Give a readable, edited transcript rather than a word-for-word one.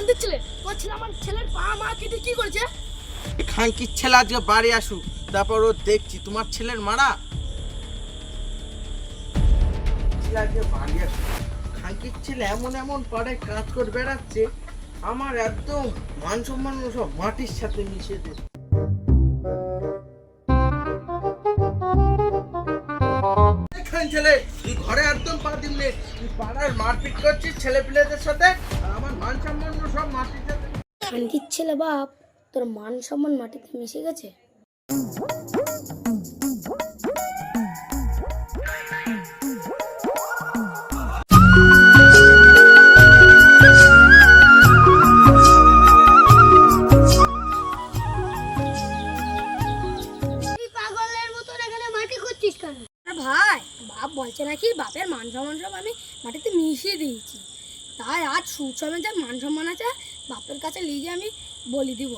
বান্দির ছেলে, তোর ছেলে আমার ছেলের পা মা কেটে কি করেছে? খানকির ছেলে আজকে বাড়ি আসুক, তারপর ও দেখছি তোমার ছেলের মারা। ছেলে আজকে বাড়ি আসুক, খানকির ছেলে এমন এমন পাড়ায় কাজ করে বেড়াচ্ছে, আমার একদম মান সম্মান সব মাটির সাথে মিশে দেবে। খান ছেলে, তুই ঘরে একদম পা দিলে, তুই পাড়ার মারপিট করছিস ছেলে পেলেদের সাথে, আর আমার মান সম্মান সব মাটির সাথে। খানকির ছেলে বাপ, তোর মান সম্মান মাটিতে মিশে গেছে। পাগলের মতন এখানে মাটি করছিস কেন? ভাই, বাপ বলছে নাকি বাপের মান সম্মান সব আমি মাটিতে মিশিয়ে দিয়েছি, তাই আজ সুচমে যা মান সম্মান আছে বাপের কাছে নিয়ে গিয়ে আমি বলি দিব।